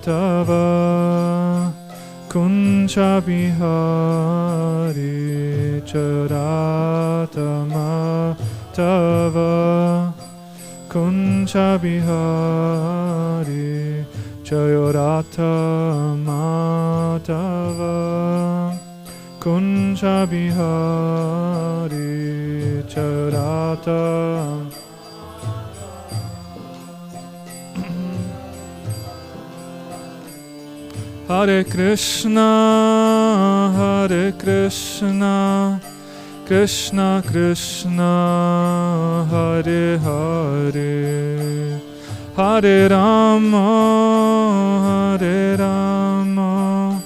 Tava Kuncha Bihari Charatama Tava Kuncha Bihari Chayoratama Tava Kuncha Bihari Chayoratama. Hare Krishna, Hare Krishna, Krishna Krishna, Hare Hare, Hare Rama, Hare Rama,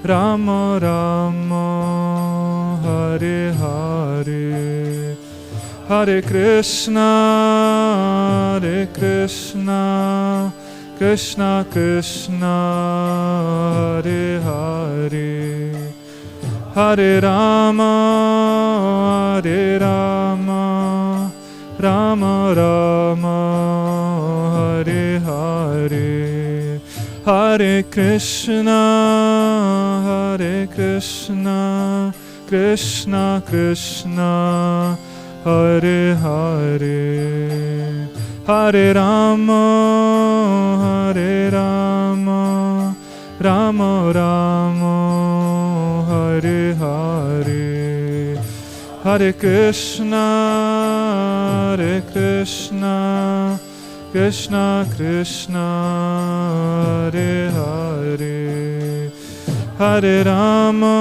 Rama Rama, Hare Hare, Hare Krishna, Hare Krishna, Krishna Krishna, Hare Hare, Hare Rama, Hare Rama, Rama Rama, Hare Hare, Hare Krishna, Hare Krishna, Krishna Krishna, Hare Hare, Hare Rama, Hare Rama, Rama Rama, Hare Hare, Hare Krishna, Hare Krishna, Krishna Krishna, Hare Hare, Hare Rama,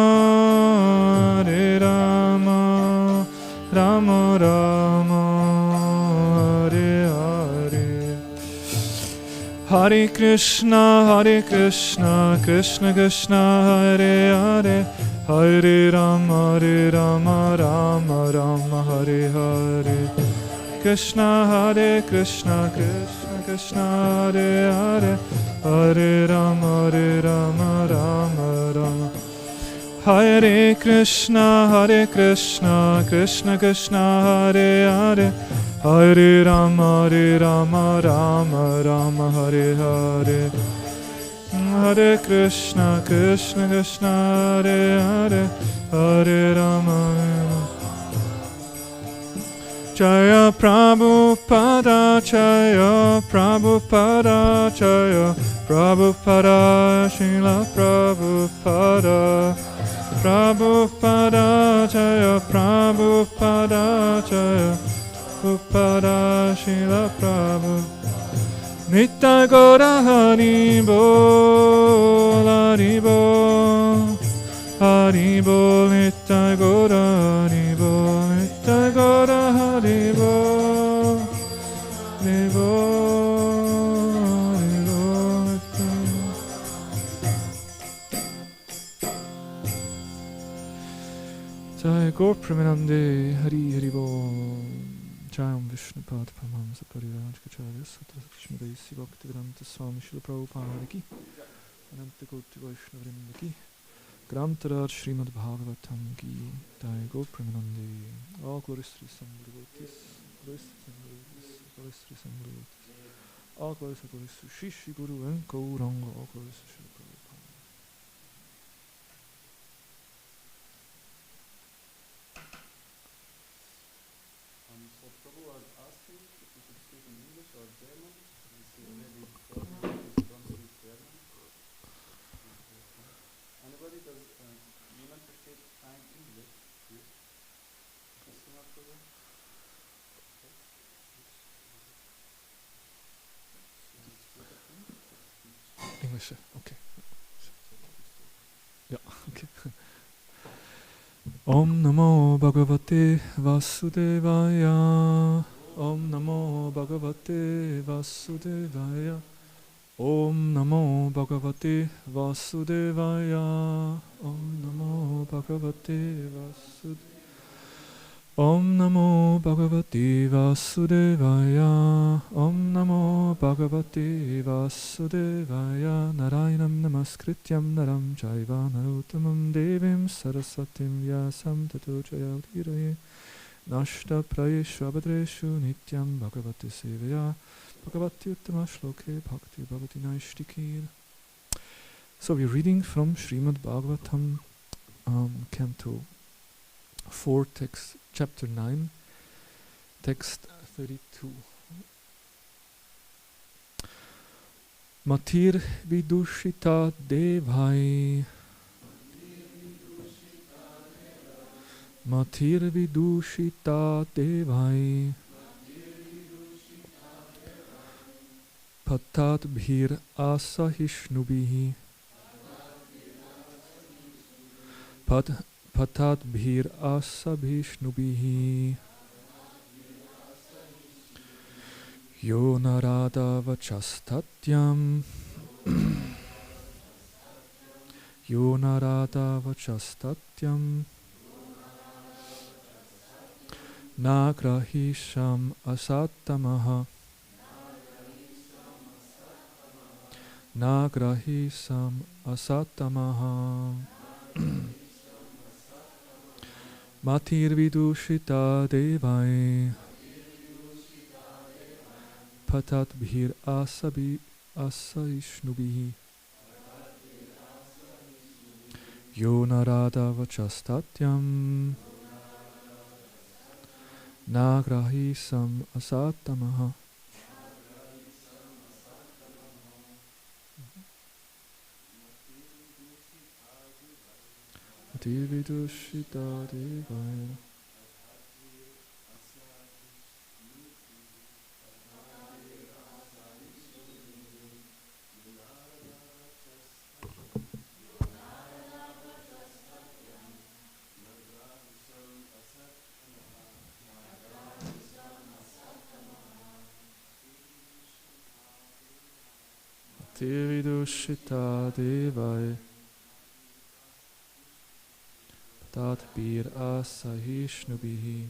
Hare Rama, Rama Rama, Hare Hare, Hare Krishna, Krishna Krishna, Hare Hare, Hare Rama, Rama Rama, Hare Hare, Krishna, Hare Krishna, Krishna Krishna, Hare Hare, Hare Rama, Rama Rama, Hare Krishna, Krishna Krishna, Hare Hare, Hare Rama, Rama Rama, Hare Hare, Hare Krishna, Krishna Krishna, Hare Hare, Hare Rama. Jaya Prabhupada, Jaya Prabhupada, Jaya Prabhupada, Srila Prabhupada, Prabhupada, Jaya Prabhupada, Jaya Prabhupada, Srila Prabhupada. Nitya Gaura Hari Bol, Hari Bol, Hari Bol, Nitya Gaura Hari Bol, Nitya Gaura Hari Bol, Hari Bol, Hari Bol. Jai Gaur Premanande, Hari Hari Bol. Jayam Vishnupad Paramahamsa Parivrajacharya Sutra Shrimad Bhaktivedanta Swami Srila Prabhupada ki Ananta Koti Vaishnavrinda ki Grantaraj Śrīmad-Bhāgavatam ki Jai Gaur Premanande. All glories to the Sangha-devotees, glories to the Sangha-devotees, glories to the Sangha-devotees. All glories to Shri Shri Guru and Gauranga, all glories to Srila Prabhupada. So Prabhu was asking if we should speak in English or German. We see maybe 4 minutes who don't speak German. Anybody does you not appreciate fine English? Yes. Prabhu? English, okay. Yeah, okay. Om Namo Bhagavate Vasudevaya. Om Namo Bhagavate Vasudevaya. Om Namo Bhagavate Vasudevaya. Om Namo Bhagavate Vasudevaya. Om Namo Bhagavate Vasudevaya. Om Namo Bhagavate Vasudevaya. Narayanam Namaskrityam Naram Chaiva Narottamam Devim Saraswatim Vyasam Tato Jayavdhiraye. Nashta Prayeshu Abhadreshu Nityam Bhagavate Sevaya. Bhagavati Uttama Shloke Bhakti Bhavati Naishtikir. So we're reading from Śrīmad-Bhāgavatam, Canto 4, text, chapter 9, text 32. Matir vidushita devai, Matir vidushita devai, Patat bhir asahishnubihi, Patat bhir asabhishnubihi, Yo narada vachastatyam, Yo narada vachastatyam, Nagrahisham asatamaha, Nagrahisam asatamaha. Matir vidushita devai, Patat bhir asaishnubihi, Yo narada vachastatyam, Nagrahisam asatamaha. Matir vidushita devai, Matir vidushita devai, Patat bhir asahishnubihi,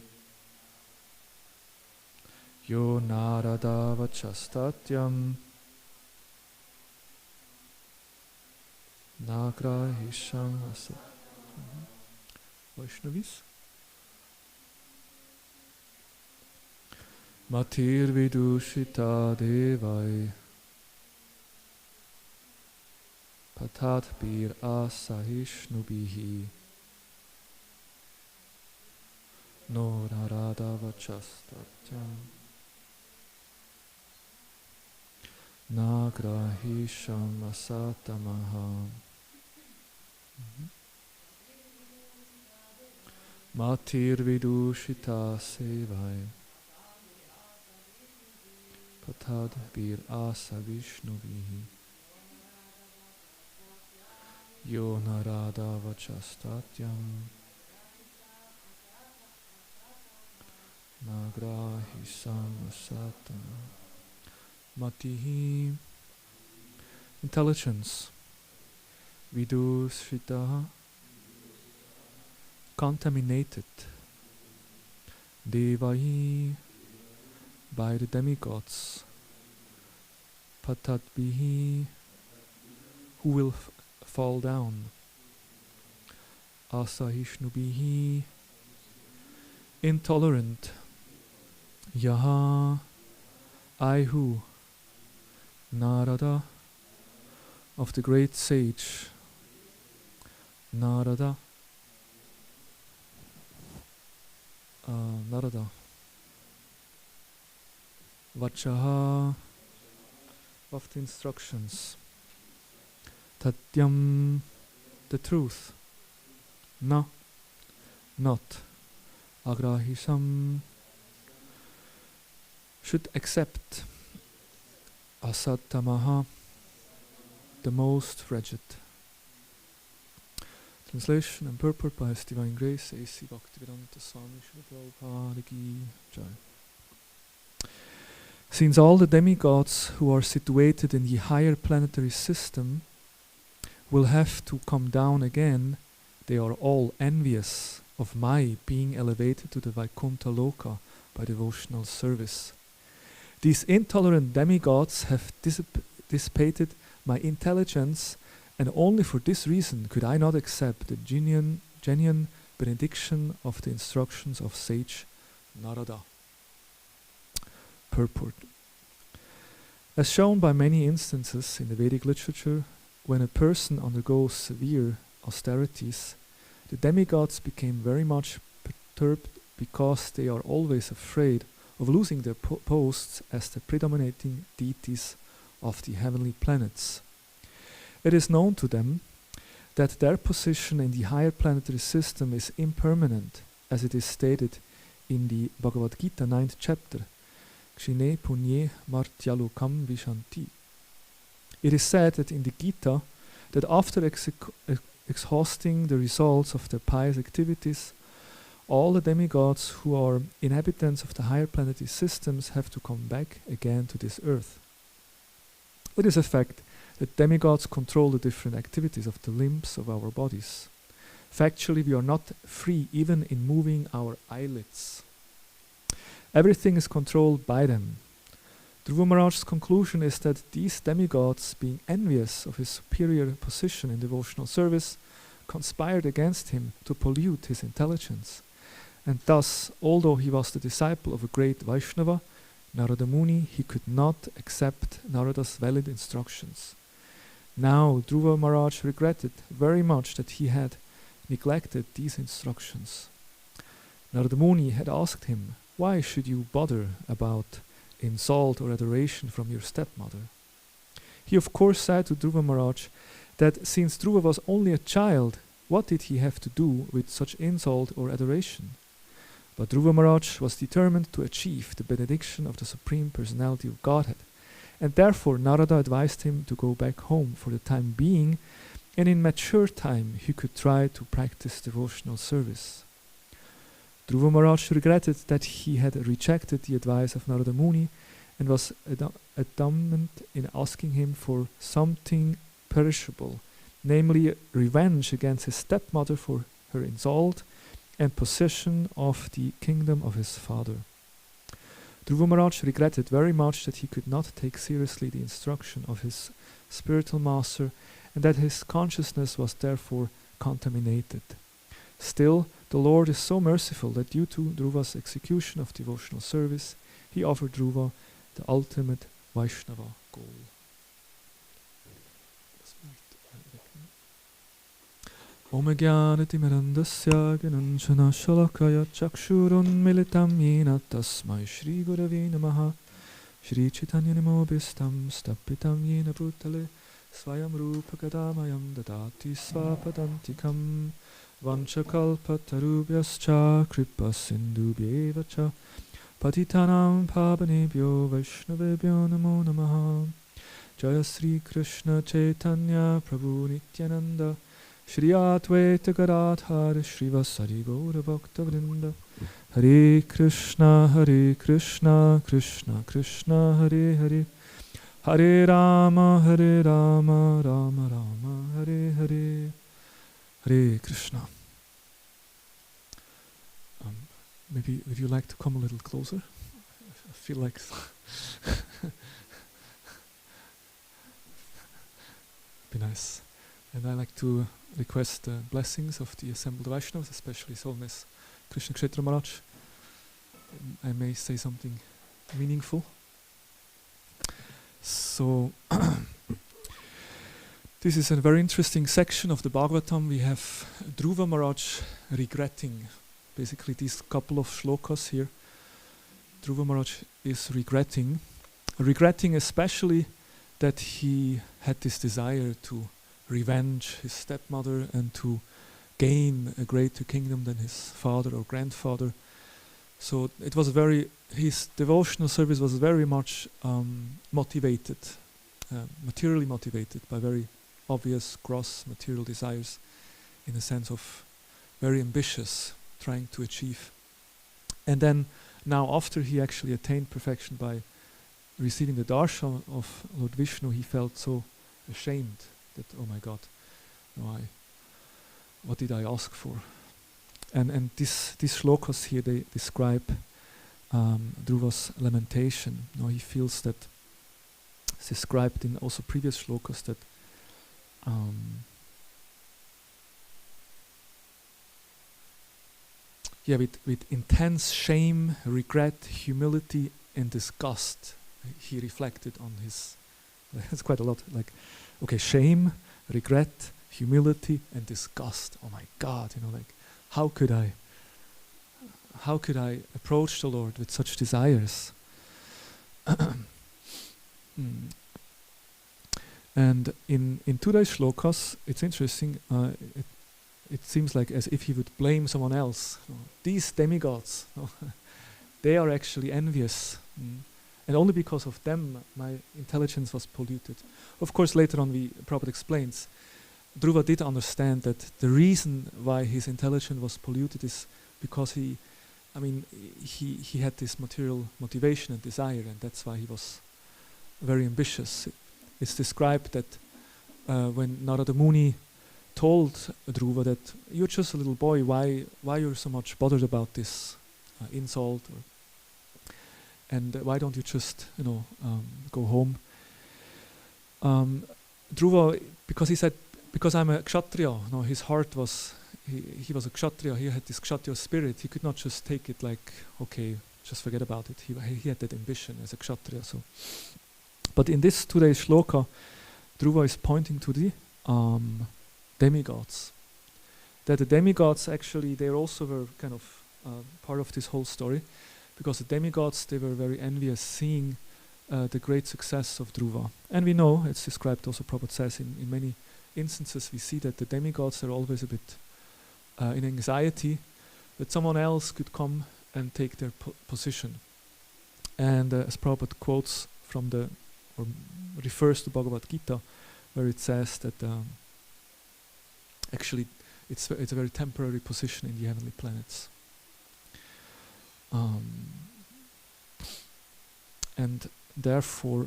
Yo narada vachastatyam, Nagrahisham asat. Vaishnavis. Matir vidushita devai, Patat bhir asahishnubihi, No narada vachastatyam, Nagrahisham asatamaha. Matir vidushita sevai, Patad bhir asavishnubihi, Yo narada vachastatyam, Nagrahisam asatamaha. Matihi, intelligence. Vidushitaha, contaminated. Devahi, by the demigods. Patatbihi, who will fall down. Asahishnubihi, intolerant. Yaha, I who, Narada, of the great sage, Narada, Narada, Vachaha, of the instructions, Tatyam, the truth, Na, not, Agrahisam, should accept, Asatamaha, the most wretched. Translation and purport by His Divine Grace, A.C. Bhaktivedanta Swami Srila Prabhupada Ki Jai. Since all the demigods who are situated in the higher planetary system will have to come down again, they are all envious of my being elevated to the Vaikuntha Loka by devotional service. These intolerant demigods have dissipated my intelligence, and only for this reason could I not accept the genuine benediction of the instructions of sage Narada. Purport. As shown by many instances in the Vedic literature, when a person undergoes severe austerities, the demigods became very much perturbed because they are always afraid of losing their posts as the predominating deities of the heavenly planets. It is known to them that their position in the higher planetary system is impermanent, as it is stated in the Bhagavad Gita 9th chapter, Kshine punye martyalokam vishanti. It is said that in the Gita that after exhausting the results of their pious activities, all the demigods who are inhabitants of the higher planetary systems have to come back again to this earth. It is a fact that demigods control the different activities of the limbs of our bodies. Factually, we are not free even in moving our eyelids. Everything is controlled by them. Dhruva Maharaj's conclusion is that these demigods, being envious of his superior position in devotional service, conspired against him to pollute his intelligence. And thus, although he was the disciple of a great Vaishnava, Narada Muni, he could not accept Narada's valid instructions. Now, Dhruva Maharaj regretted very much that he had neglected these instructions. Narada Muni had asked him, "Why should you bother about insult or adoration from your stepmother?" He of course said to Dhruva Maharaj that since Dhruva was only a child, what did he have to do with such insult or adoration? But Dhruva Maharaj was determined to achieve the benediction of the Supreme Personality of Godhead, and therefore Narada advised him to go back home for the time being, and in mature time he could try to practice devotional service. Dhruva Maharaj regretted that he had rejected the advice of Narada Muni and was adamant in asking him for something perishable, namely revenge against his stepmother for her insult and possession of the kingdom of his father. Dhruva Maharaj regretted very much that he could not take seriously the instruction of his spiritual master and that his consciousness was therefore contaminated. Still, the Lord is so merciful that due to Dhruva's execution of devotional service, he offered Dhruva the ultimate Vaishnava goal. Om Jnanatimirandasya Gnananjana Shalakaya Chakshurun Militam Yena Tasmai Shri Gurave Namaha Shri Chaitanya Namobhistam Stapitam Yena Bhutale Swayam Rupa Kadamayam Dadati Svapadantikam Vanchakalpatarubhyascha Kripa Sindhubhyevacha Patitanam Pavanebhyo Vaishnavebhyo Namo Namaha Jaya Sri Krishna Chaitanya Prabhu Nityananda Shri Advaita Gadadhar Srivasari Gaura Bhakta Vrinda Hare Krishna Krishna Krishna Hare Hare Hare Rama Rama Rama Hare Hare Hare Krishna. Maybe would you like to come a little closer? I feel like be nice. And I like to request the blessings of the assembled Vaishnavas, especially His Holiness Krishna Kshetra Maharaj. I may say something meaningful. So, this is a very interesting section of the Bhagavatam. We have Dhruva Maharaj regretting, basically these couple of shlokas here. Dhruva Maharaj is regretting especially that he had this desire to revenge his stepmother and to gain a greater kingdom than his father or grandfather. So it was his devotional service was very much motivated, materially motivated by very obvious gross material desires, in the sense of very ambitious, trying to achieve. And then now after he actually attained perfection by receiving the darshan of Lord Vishnu, he felt so ashamed that, oh my God, what did I ask for? And these shlokas here, they describe Dhruva's lamentation. He feels that it's described in also previous shlokas that with intense shame, regret, humility, and disgust, he reflected on his. It's quite a lot. Like, okay, shame, regret, humility, and disgust. Oh my God, like how could I approach the Lord with such desires? And in today's shlokas, it's interesting. It seems like as if he would blame someone else. These demigods, they are actually envious. And only because of them, my intelligence was polluted. Of course, later on, Prabhupada explains, Dhruva did understand that the reason why his intelligence was polluted is because he had this material motivation and desire, and that's why he was very ambitious. It's described that when Narada Muni told Dhruva that you're just a little boy, why you're so much bothered about this insult, and why don't you just go home? Dhruva, because he said, because I'm a kshatriya, his heart was, he was a kshatriya, he had this kshatriya spirit, he could not just take it like, okay, just forget about it. He had that ambition as a kshatriya. So, but in this today's shloka, Dhruva is pointing to the demigods. That the demigods actually, they also were kind of part of this whole story, because the demigods, they were very envious seeing the great success of Dhruva. And we know, it's described also, Prabhupada says, in many instances we see that the demigods are always a bit in anxiety that someone else could come and take their position. And as Prabhupada quotes from or refers to Bhagavad Gita, where it says that actually it's a very temporary position in the heavenly planets. And therefore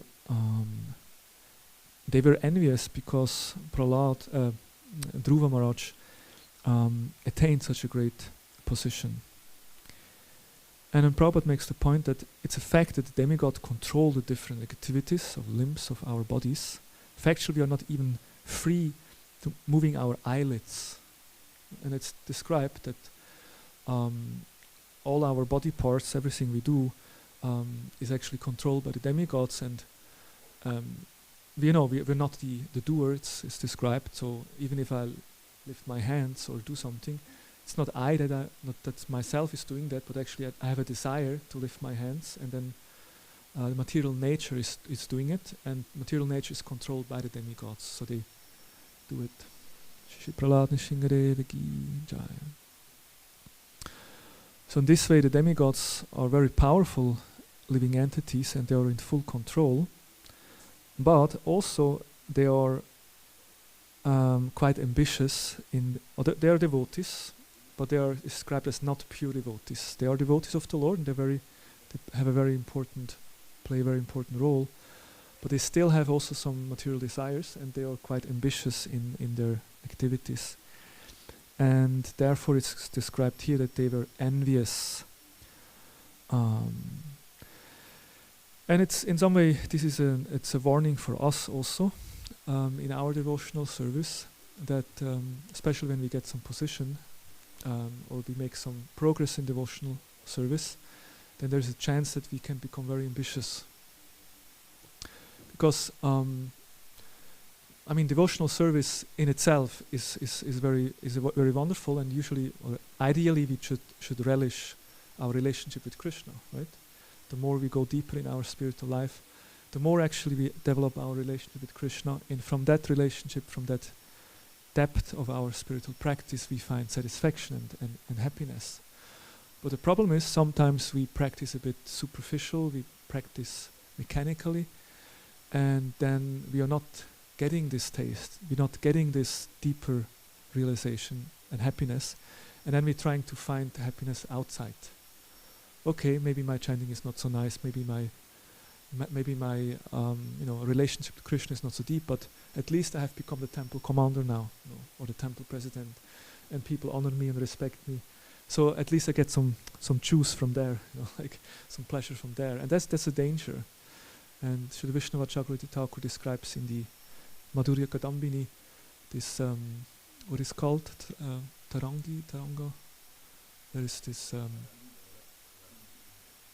they were envious because Dhruva Maharaj attained such a great position. And then Prabhupada makes the point that it's a fact that the demigod control the different activities of limbs of our bodies. Factually, we are not even free to moving our eyelids. And it's described that all our body parts, everything we do, is actually controlled by the demigods. And we're not the doer, it's described. So even if I lift my hands or do something, it's not not that myself is doing that, but actually I have a desire to lift my hands, and then the material nature is doing it, and material nature is controlled by the demigods, so they do it. So in this way, the demigods are very powerful living entities, and they are in full control, but also they are quite ambitious. They are devotees, but they are described as not pure devotees. They are devotees of the Lord, and they have a very important, play a very important role, but they still have also some material desires, and they are quite ambitious in their activities. And therefore it's described here that they were envious. And it's in some way, it's a warning for us also in our devotional service, that especially when we get some position, or we make some progress in devotional service, then there's a chance that we can become very ambitious. Because devotional service in itself is very wonderful, and usually, or ideally, we should relish our relationship with Krishna, right? The more we go deeper in our spiritual life, the more actually we develop our relationship with Krishna, and from that relationship, from that depth of our spiritual practice, we find satisfaction and happiness. But the problem is sometimes we practice a bit superficial, we practice mechanically, and then we are not getting this taste, we're not getting this deeper realization and happiness, and then we're trying to find happiness outside. Okay, maybe my chanting is not so nice, maybe my relationship with Krishna is not so deep, but at least I have become the temple commander now, or the temple president, and people honor me and respect me. So at least I get some juice from there, like some pleasure from there, and that's a danger. And Srila Vishnava Chakravarti Thakur describes in the Madhurya Kadambini this what is called Taranga. There is this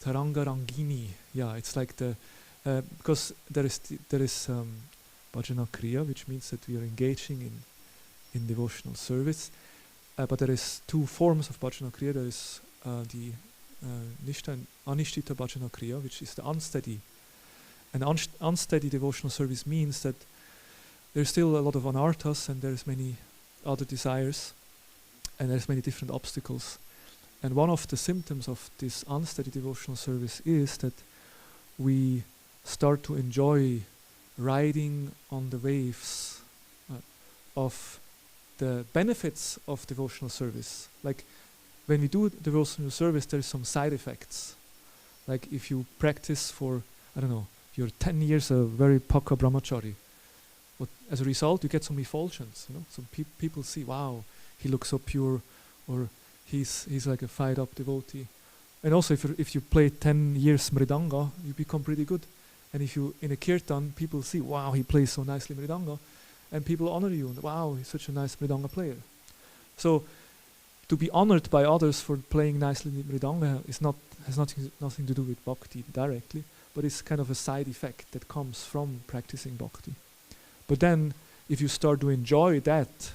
Taranga Rangini. Yeah, it's like because there is bhajana kriya, which means that we are engaging in devotional service. But there is two forms of bhajana kriya. There is the nishta and anishtita bhajana kriya, which is the unsteady. And unsteady devotional service means that there's still a lot of anarthas and there's many other desires and there's many different obstacles. And one of the symptoms of this unsteady devotional service is that we start to enjoy riding on the waves of the benefits of devotional service. Like when we do devotional service, there is some side effects. Like if you practice for, I don't know, you're 10 years a very paka brahmachari. But as a result, you get some effulgence. You know, some people see, wow, he looks so pure, or he's like a fired up devotee. And also, if you play 10 years mridanga, you become pretty good. And if you in a kirtan, people see, wow, he plays so nicely mridanga, and people honor you. And wow, he's such a nice mridanga player. So, to be honored by others for playing nicely mridanga has nothing to do with bhakti directly, but it's kind of a side effect that comes from practicing bhakti. But then, if you start to enjoy that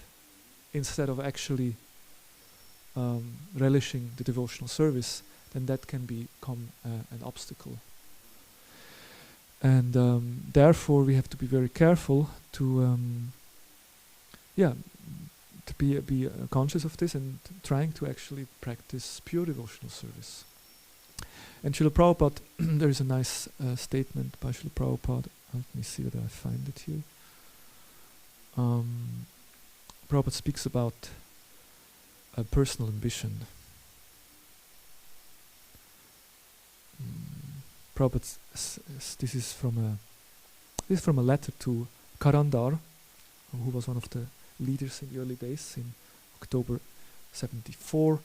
instead of actually relishing the devotional service, then that can become an obstacle. And therefore, we have to be very careful to be conscious of this and trying to actually practice pure devotional service. And Srila Prabhupada, there is a nice statement by Srila Prabhupada. Let me see whether I find it here. Prabhupada speaks about a personal ambition. Prabhupada, this is from a letter to Karandar, who was one of the leaders in the early days in October 74.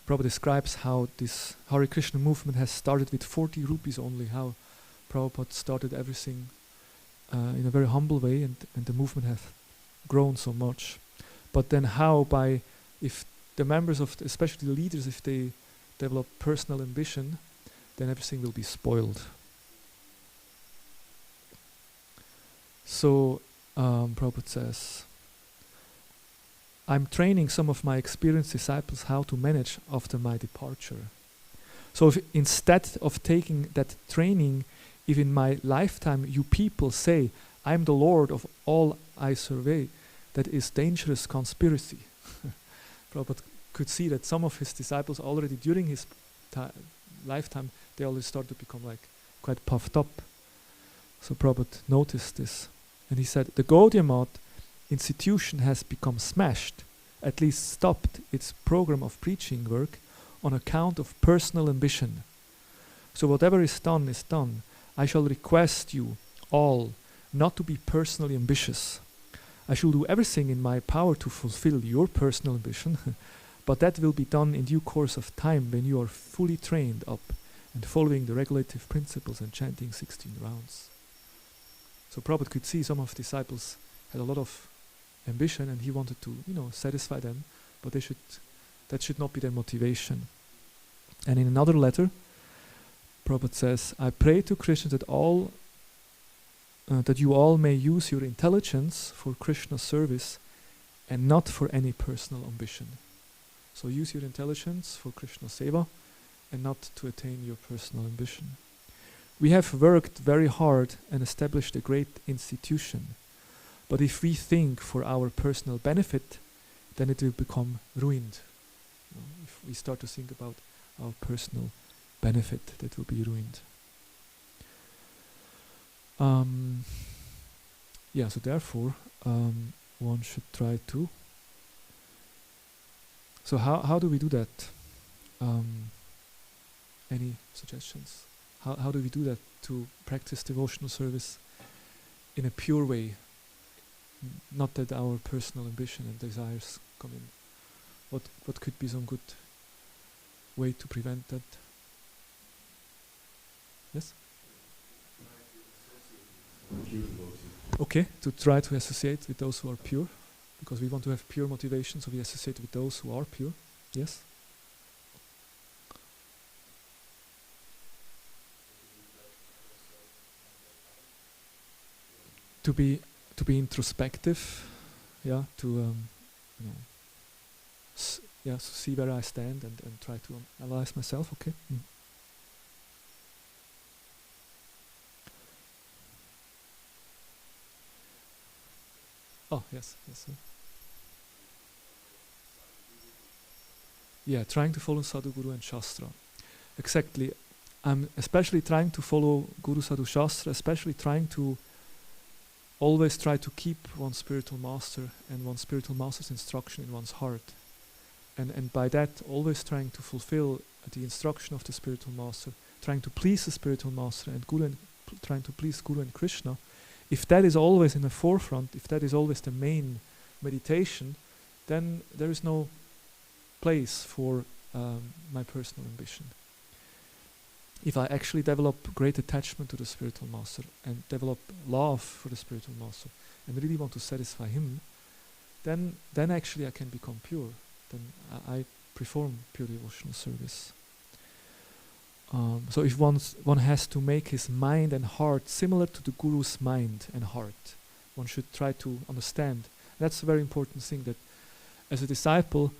Prabhupada describes how this Hare Krishna movement has started with 40 rupees only, how Prabhupada started everything in a very humble way, and the movement has grown so much. But then how if the members of, especially the leaders, if they develop personal ambition, then everything will be spoiled. So Prabhupada says, I'm training some of my experienced disciples how to manage after my departure. So if instead of taking that training, if in my lifetime you people say, I'm the Lord of all I survey, that is dangerous conspiracy. Prabhupada could see that some of his disciples already during his lifetime, they already start to become like quite puffed up. So Prabhupada noticed this. And he said, the Gaudiya Math institution has become smashed, at least stopped its program of preaching work on account of personal ambition. So whatever is done is done. I shall request you all not to be personally ambitious. I shall do everything in my power to fulfill your personal ambition, but that will be done in due course of time when you are fully trained up and following the regulative principles and chanting 16 rounds. So Prabhupada could see some of the disciples had a lot of ambition and he wanted to, satisfy them, but that should not be their motivation. And in another letter, Prabhupada says, I pray to Krishna that you all may use your intelligence for Krishna's service and not for any personal ambition. So use your intelligence for Krishna seva and not to attain your personal ambition. We have worked very hard and established a great institution, but if we think for our personal benefit, then it will become ruined. If we start to think about our personal benefit, that will be ruined. So therefore, one should try to. So how do we do that? Any suggestions? How do we do that to practice devotional service in a pure way? Not that our personal ambition and desires come in. What could be some good way to prevent that? Yes? Okay, to try to associate with those who are pure, because we want to have pure motivation, so we associate with those who are pure. Yes? To to be introspective, yeah, to you know, to see where I stand and try to analyze myself. Okay. Oh yes. Sir. Yeah, trying to follow Sadhu, Guru and Shastra. Exactly. I'm especially trying to follow Guru, Sadhu, Shastra, especially trying to always try to keep one spiritual master and one spiritual master's instruction in one's heart. And by that, always trying to fulfill the instruction of the spiritual master, trying to please the spiritual master and Guru and trying to please Guru and Krishna. If that is always in the forefront, if that is always the main meditation, then there is no place for my personal ambition. If I actually develop great attachment to the spiritual master and develop love for the spiritual master and really want to satisfy him, then actually I can become pure. Then I perform pure devotional service. So if one has to make his mind and heart similar to the Guru's mind and heart, one should try to understand. That's a very important thing, that as a disciple,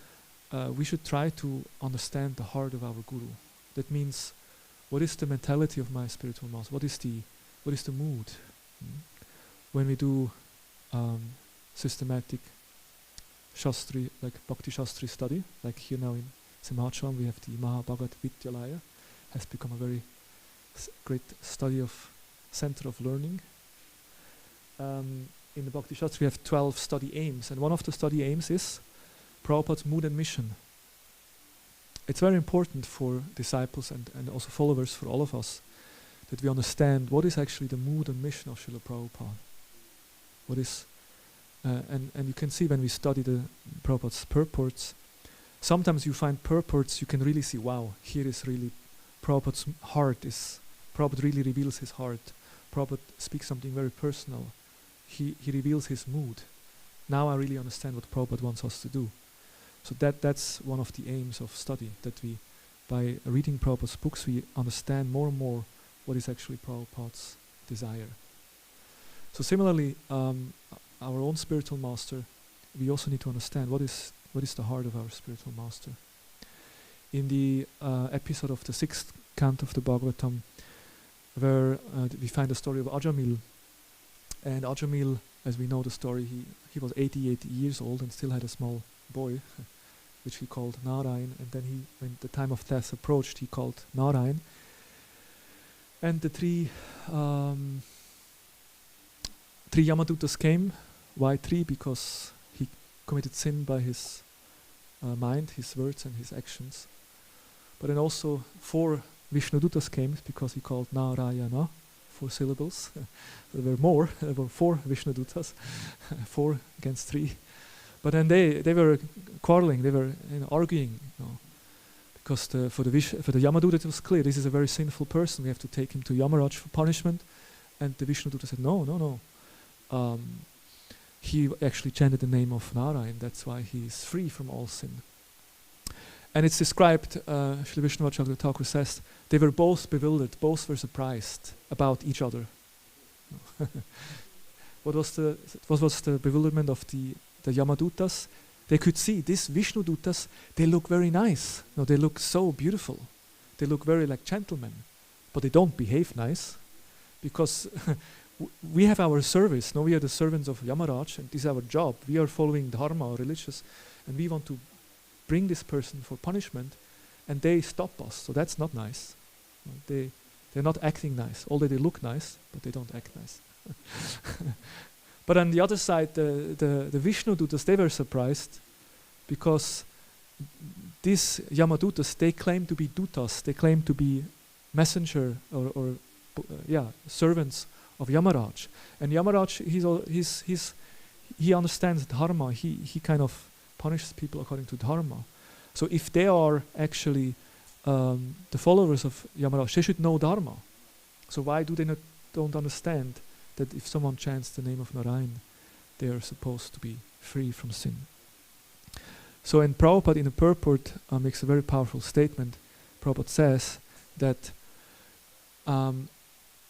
we should try to understand the heart of our Guru. That means, what is the mentality of my spiritual master? What is the mood? When we do systematic Shastri, like Bhakti Shastri study, like here now in Simhacham we have the Mahabhagat Vidyalaya, has become a very great study of center of learning. In the Bhakti Shastri we have 12 study aims, and one of the study aims is Prabhupada's mood and mission. It's very important for disciples and also followers, for all of us, that we understand what is actually the mood and mission of Srila Prabhupada. What is, and you can see when we study the Prabhupada's purports, sometimes you find purports you can really see, wow, here is really Prabhupada's heart, Prabhupada really reveals his heart. Prabhupada speaks something very personal. He reveals his mood. Now I really understand what Prabhupada wants us to do. So that's one of the aims of study, that we, by reading Prabhupada's books, we understand more and more what is actually Prabhupada's desire. So similarly, our own spiritual master, we also need to understand what is the heart of our spiritual master. In the episode of the 6th canto of the Bhagavatam, where we find the story of Ajamil, and Ajamil, as we know the story, he was 88 years old and still had a small boy, which he called Narayan, and then when the time of death approached, he called Narayan. And the three Yamadutas came. Why three? Because he committed sin by his mind, his words and his actions. But then also 4 Vishnudutas came, because he called Narayana, 4 syllables. There were more, there were 4 Vishnudutas, 4 against 3. But then they were quarreling, they were arguing, because for the Yamaduta it was clear, this is a very sinful person, we have to take him to Yamaraj for punishment. And the Vishnuduta said, no. He actually chanted the name of Narayan, that's why he is free from all sin. And it's described, Srila Vishnu Thakur says, they were both bewildered, both were surprised about each other. What was the bewilderment of the Yamadutas? They could see these Vishnudutas, they look very nice. No, they look so beautiful. They look very like gentlemen, but they don't behave nice, because we have our service. No, we are the servants of Yamaraj, and this is our job. We are following dharma or religious, and we want to bring this person for punishment, and they stop us. So that's not nice. No, they're not acting nice, although they look nice, but they don't act nice. But on the other side, the Vishnudutas, they were surprised, because these Yamadutas, they claim to be dutas, they claim to be messenger or servants of Yamaraj. And Yamaraj, he understands dharma, he kind of punishes people according to dharma. So if they are actually the followers of Yamaraj, they should know dharma. So why do they don't understand that if someone chants the name of Narayan, they are supposed to be free from sin? So in Prabhupada, in the purport, makes a very powerful statement. Prabhupada says that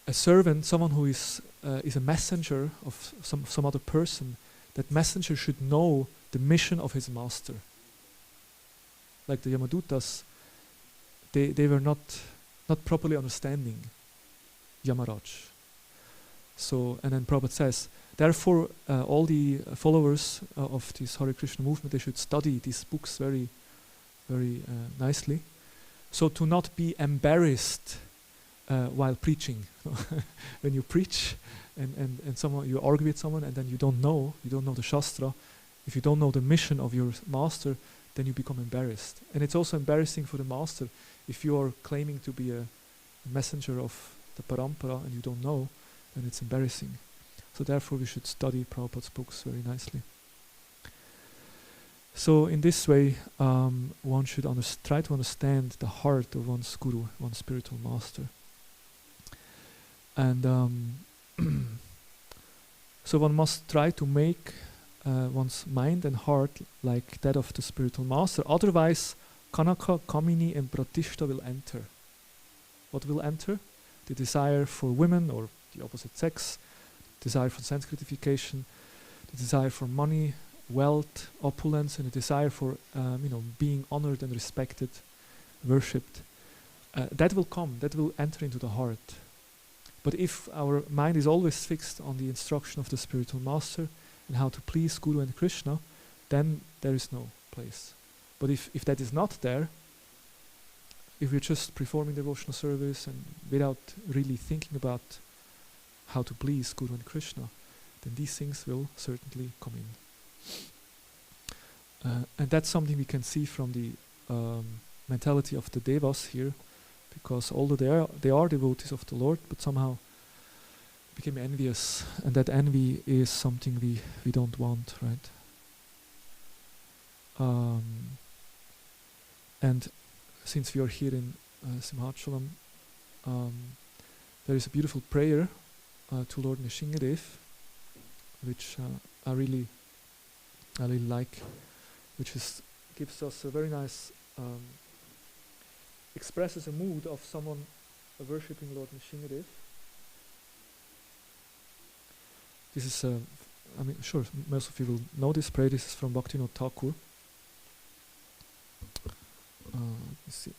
a servant, someone who is a messenger of some other person, that messenger should know the mission of his master. Like the Yamadutas, they were not properly understanding Yamaraj. So, and then Prabhupada says, therefore, all the followers of this Hare Krishna movement, they should study these books very, very nicely, so to not be embarrassed while preaching. When you preach and someone, you argue with someone, and then you don't know the Shastra, if you don't know the mission of your master, then you become embarrassed. And it's also embarrassing for the master if you are claiming to be a messenger of the Parampara and you don't know, then it's embarrassing. So therefore we should study Prabhupada's books very nicely. So in this way, one should try to understand the heart of one's guru, one's spiritual master. And so one must try to make one's mind and heart like that of the spiritual master. Otherwise, Kanaka, Kamini and Pratishta will enter. What will enter? The desire for women or the opposite sex, desire for sense gratification, the desire for money, wealth, opulence, and a desire for being honored and respected, worshipped. That will come, that will enter into the heart. But if our mind is always fixed on the instruction of the spiritual master and how to please Guru and Krishna, then there is no place. But if that is not there, if we're just performing devotional service and without really thinking about how to please Guru and Krishna, then these things will certainly come in. And that's something we can see from the mentality of the Devas here, because although they are devotees of the Lord, but somehow became envious, and that envy is something we don't want, right? And since we are here in Simhachalam, there is a beautiful prayer to Lord Nrsingadev, which I really like, which gives us a very nice, expresses a mood of someone worshipping Lord Nrsingadev. This is, sure, most of you will know this prayer. This is from Bhaktivinoda Thakur. Let's see.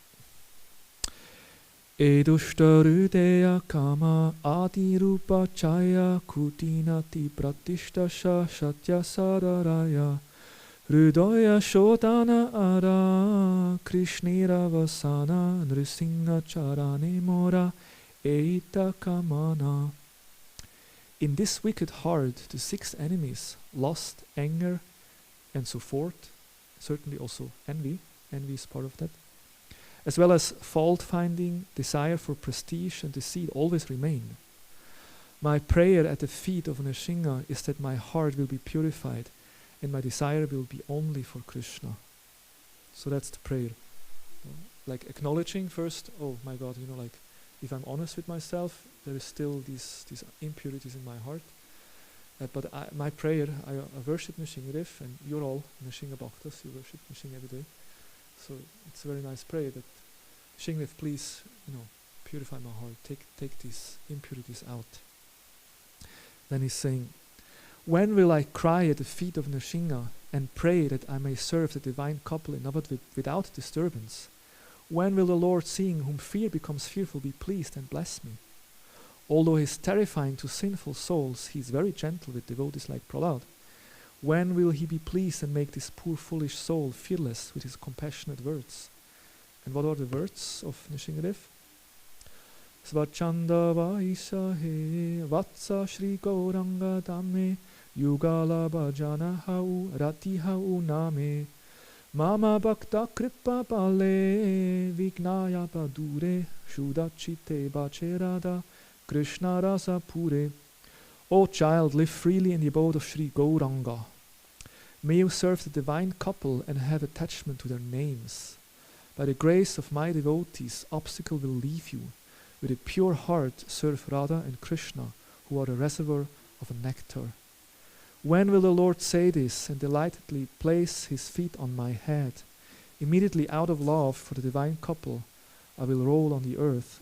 Edushtarudeya kama adi rupa chaya kutinati pratishta satya sararaya Hridaya shodana ara krishnira vasana nrisingha charane mora eita kamana. In this wicked heart, the 6 enemies, lust, anger, and so forth, certainly also envy is part of that, as well as fault-finding, desire for prestige and deceit always remain. My prayer at the feet of Nrsinga is that my heart will be purified and my desire will be only for Krishna. So that's the prayer. Like acknowledging first, oh my God, if I'm honest with myself, there is still these impurities in my heart. But my prayer, I worship Nrsingadev, and you're all Nrsinga Bhaktas, you worship Nrsinga every day. So it's a very nice prayer that Nrsingadev, please, purify my heart, take these impurities out. Then he's saying, when will I cry at the feet of Nrsinga and pray that I may serve the divine couple in Navadvip without disturbance? When will the Lord, seeing whom fear becomes fearful, be pleased and bless me? Although he is terrifying to sinful souls, he is very gentle with devotees like Prahlad. When will he be pleased and make this poor foolish soul fearless with his compassionate words? And what are the words of Nrsingadev? Svachanda Vaisahe Vatsa Shri Gauranga Dame Yugala Bhajana Hau Rati Hau Name Mama Bhakta Kripa Pale Vignaya Padure Shudachite Bacherada Krishna Rasa Pure. O child, live freely in the abode of Shri Gauranga. May you serve the divine couple and have attachment to their names. By the grace of my devotees, obstacle will leave you. With a pure heart, serve Radha and Krishna, who are the reservoir of a nectar. When will the Lord say this and delightedly place his feet on my head? Immediately out of love for the divine couple, I will roll on the earth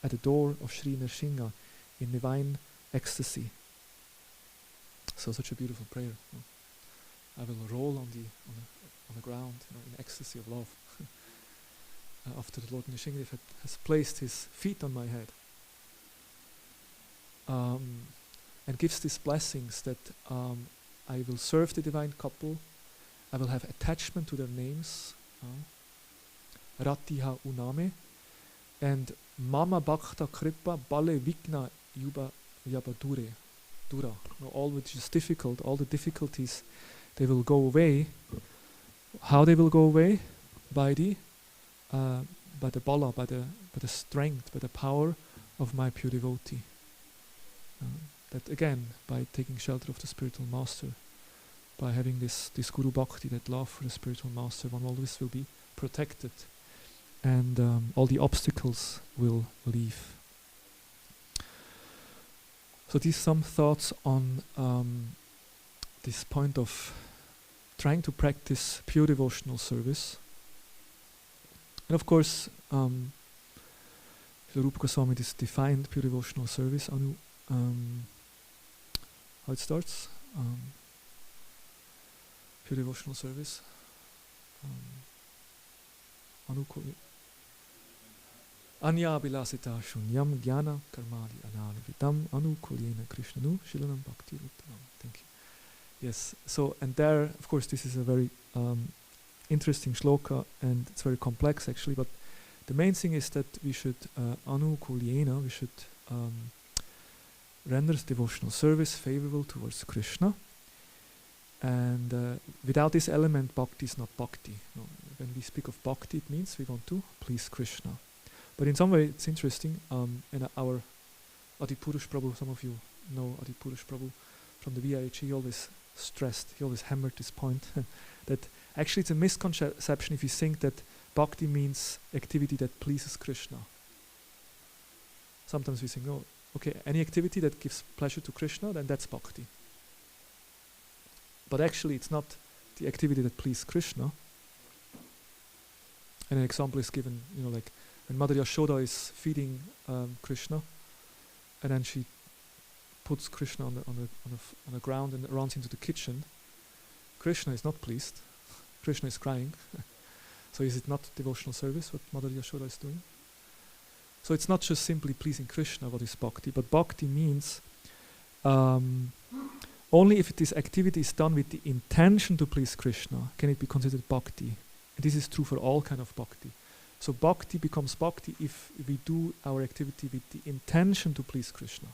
at the door of Sri Nrsinga, in divine ecstasy. So such a beautiful prayer. I will roll on the ground, in ecstasy of love. After the Lord Nrsimhadev has placed his feet on my head, and gives these blessings that I will serve the divine couple, I will have attachment to their names, Ratiha Uname, and Mama Bhakta Kripa Bale Vigna Yaba Dura. All which is difficult, all the difficulties, they will go away. How they will go away? By the bala, by the strength, by the power of my pure devotee. That again, by taking shelter of the spiritual master, by having this Guru Bhakti, that love for the spiritual master, one always will be protected, and all the obstacles will leave. So these some thoughts on this point of trying to practice pure devotional service. And of course, Rupa Goswami has defined pure devotional service. How it starts? Pure devotional service. Anya Bilasita Shunyam Jnana Karmali Analavitam Anukulyena Krishnanu Shilanam Bhakti Uttamam. Thank you. Yes, so, and there, of course, this is a very interesting shloka, and it's very complex actually, but the main thing is that we should Anukulyena, we should render devotional service favorable towards Krishna. And without this element, bhakti is not bhakti. No. When we speak of bhakti, it means we want to please Krishna. But in some way, it's interesting. In our Adipurush Prabhu, some of you know Adipurush Prabhu from the VIH, he always stressed, he always hammered this point that actually it's a misconception if you think that bhakti means activity that pleases Krishna. Sometimes we think, oh, okay, any activity that gives pleasure to Krishna, then that's bhakti. But actually, it's not the activity that pleases Krishna. And an example is given, like when Mother Yashoda is feeding Krishna, and then she puts Krishna on the ground and runs into the kitchen. Krishna is not pleased. Krishna is crying. So is it not devotional service what Mother Yashoda is doing? So it's not just simply pleasing Krishna what is bhakti, but bhakti means only if this activity is done with the intention to please Krishna can it be considered bhakti. And this is true for all kind of bhakti. So bhakti becomes bhakti if we do our activity with the intention to please Krishna.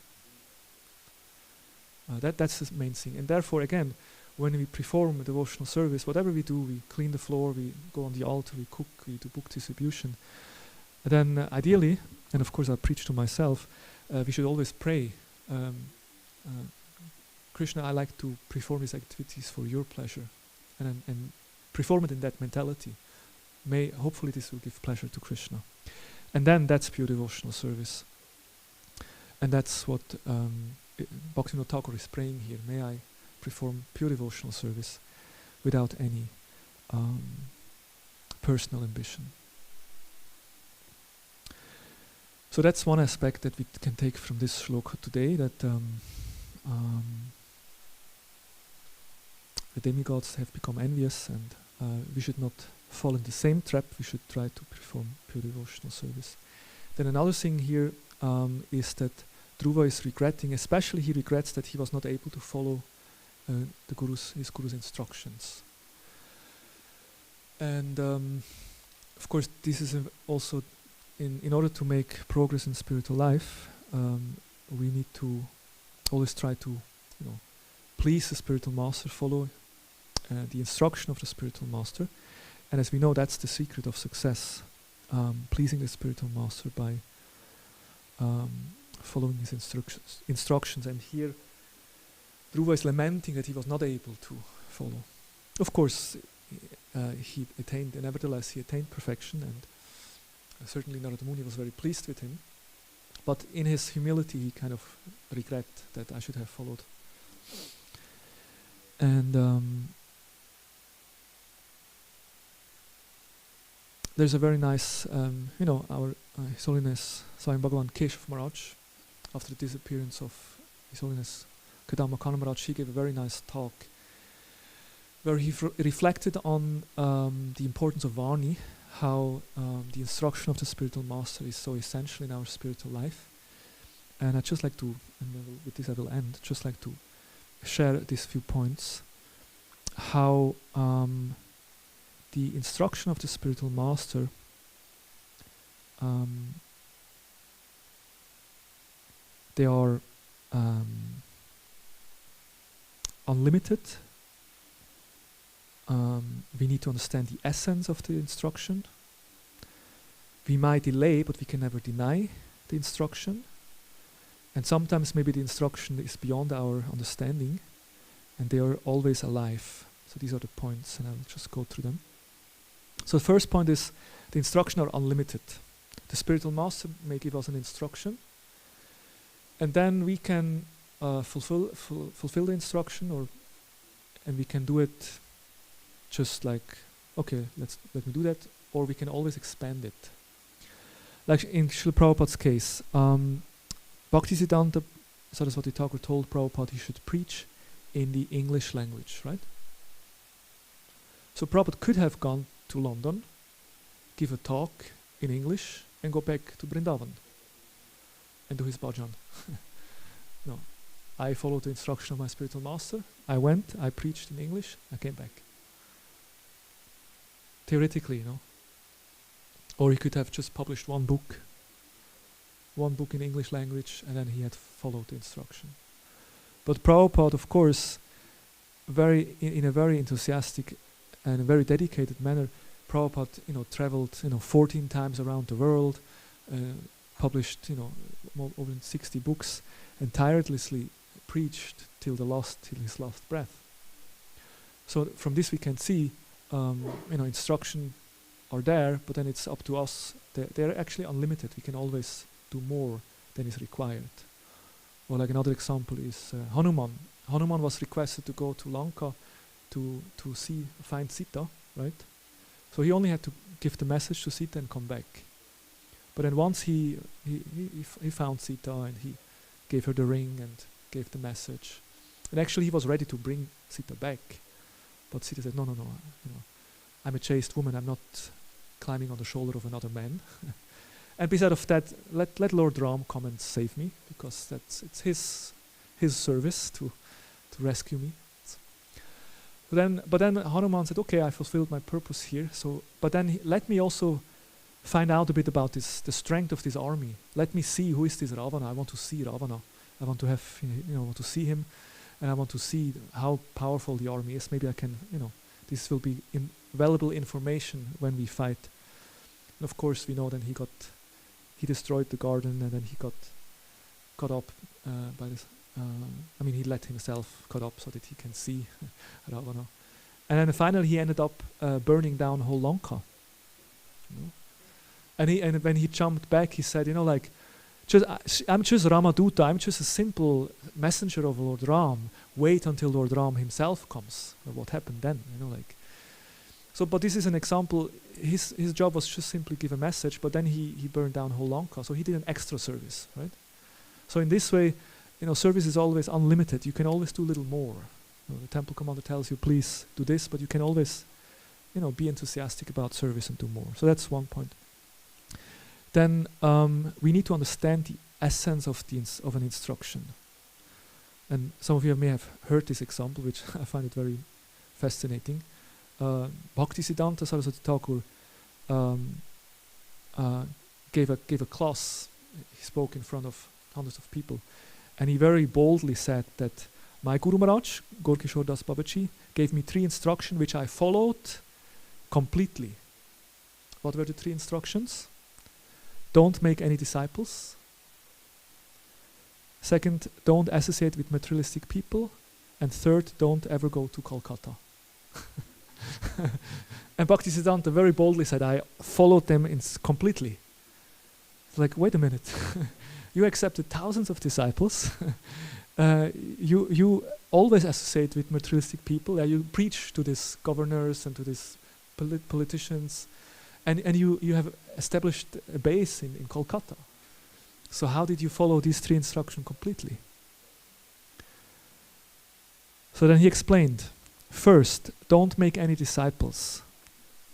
That's the main thing. And therefore, again, when we perform a devotional service, whatever we do, we clean the floor, we go on the altar, we cook, we do book distribution, then ideally, and of course I preach to myself, we should always pray, Krishna, I like to perform these activities for your pleasure, and perform it in that mentality. Hopefully this will give pleasure to Krishna. And then that's pure devotional service. And that's what Bhaktivinoda Thakur is praying here. May I perform pure devotional service without any personal ambition. So that's one aspect that we can take from this shloka today, that the demigods have become envious, and we should not fall in the same trap. We should try to perform pure devotional service. Then another thing here is that Dhruva is regretting, especially he regrets that he was not able to follow his Guru's instructions. And of course, this is also in order to make progress in spiritual life, we need to always try to, please the spiritual master, follow the instruction of the spiritual master. And as we know, that's the secret of success, pleasing the spiritual master by following his instructions. And here, Dhruva is lamenting that he was not able to follow. Of course, nevertheless he attained perfection, and certainly Narada Muni was very pleased with him. But in his humility, he kind of regret that I should have followed. And there's a very nice, our His Holiness Swami Bhagavan Keshav Maharaj, after the disappearance of His Holiness Kadamba Kanna Maharaj, he gave a very nice talk where he reflected on the importance of Vani, how the instruction of the spiritual master is so essential in our spiritual life. And I'd just like to, and with this I will end, just like to share these few points, how the instruction of the spiritual master they are unlimited. We need to understand the essence of the instruction. We might delay, but we can never deny the instruction. And sometimes maybe the instruction is beyond our understanding, and they are always alive. So these are the points, and I'll just go through them. So the first point is the instruction are unlimited. The spiritual master may give us an instruction, and then we can fulfill the instruction, and we can do it just like, okay, let me do that, or we can always expand it. Like in Srila Prabhupada's case, Bhaktisiddhanta Saraswati Thakur told Prabhupada he should preach in the English language, right? So Prabhupada could have gone to London, give a talk in English, and go back to Vrindavan and do his bhajan. No, I followed the instruction of my spiritual master. I went, I preached in English, I came back. Theoretically, Or he could have just published one book in English language, and then he had followed the instruction. But Prabhupada, of course, in a very enthusiastic and a very dedicated manner, Prabhupada, traveled, 14 times around the world, published, over 60 books, and tirelessly preached till his last breath. So from this we can see, instruction are there, but then it's up to us. They're actually unlimited. We can always do more than is required. Or like another example is Hanuman. Hanuman was requested to go to Lanka to find Sita, right? So he only had to give the message to Sita and come back. But then once he found Sita, and he gave her the ring and gave the message. And actually he was ready to bring Sita back. But Sita said, no, I'm a chaste woman, I'm not climbing on the shoulder of another man. And beside of that, let Lord Ram come and save me, because it's his service to rescue me. But then Hanuman said, okay, I fulfilled my purpose here. So, but then let me also find out a bit about the strength of this army. Let me see who is this Ravana. I want to see Ravana. I want to have, want to see him, and I want to see how powerful the army is. Maybe I can, this will be valuable information when we fight. And of course, we know then he destroyed the garden, and then he got caught up by this. He let himself cut up so that he can see Ravana. And then finally he ended up burning down whole Lanka. And when he jumped back, he said, I'm just Ramaduta, I'm just a simple messenger of Lord Ram. Wait until Lord Ram himself comes. What happened then? So, but this is an example. His job was just simply give a message, but then he burned down whole Lanka. So he did an extra service, right? So in this way, service is always unlimited. You can always do a little more. The temple commander tells you, please do this, but you can always, be enthusiastic about service and do more. So that's one point. Then we need to understand the essence of an instruction. And some of you may have heard this example, which I find it very fascinating. Bhaktisiddhanta Saraswati Thakur gave a class. He spoke in front of hundreds of people, and he very boldly said that my Guru Maharaj, Gorkishore Das Babaji, gave me 3 instructions which I followed completely. What were the 3 instructions? Don't make any disciples. Second, don't associate with materialistic people. And third, don't ever go to Kolkata. And Bhaktisiddhanta very boldly said, I followed them completely. It's like, wait a minute. You accepted thousands of disciples. You always associate with materialistic people. You preach to these governors and to these politicians. And you have established a base in Kolkata. So how did you follow these 3 instructions completely? So then he explained, first, don't make any disciples.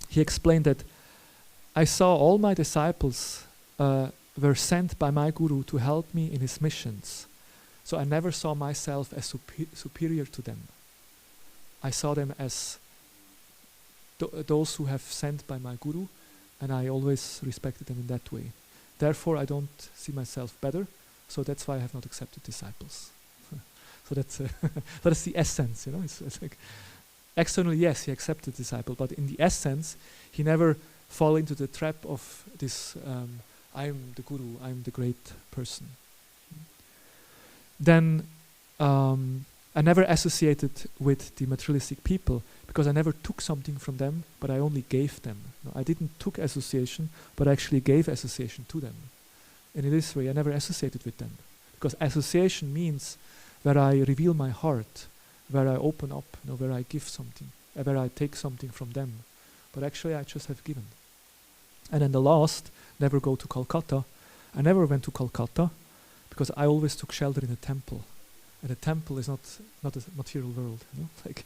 He explained that I saw all my disciples were sent by my guru to help me in his missions. So I never saw myself as superior to them. I saw them as those who have sent by my guru, and I always respected them in that way. Therefore, I don't see myself better, so that's why I have not accepted disciples. So that's the essence, you know. It's like externally, yes, he accepted disciple, but in the essence, he never fall into the trap of this. I'm the guru. I'm the great person. Then I never associated with the materialistic people because I never took something from them, but I only gave them. No, I didn't took association, but I actually gave association to them. And in this way, I never associated with them because association means where I reveal my heart, where I open up, where I give something, where I take something from them. But actually, I just have given. And then the last, never go to Calcutta. I never went to Calcutta because I always took shelter in a temple. And a temple is not a material world. You know? Like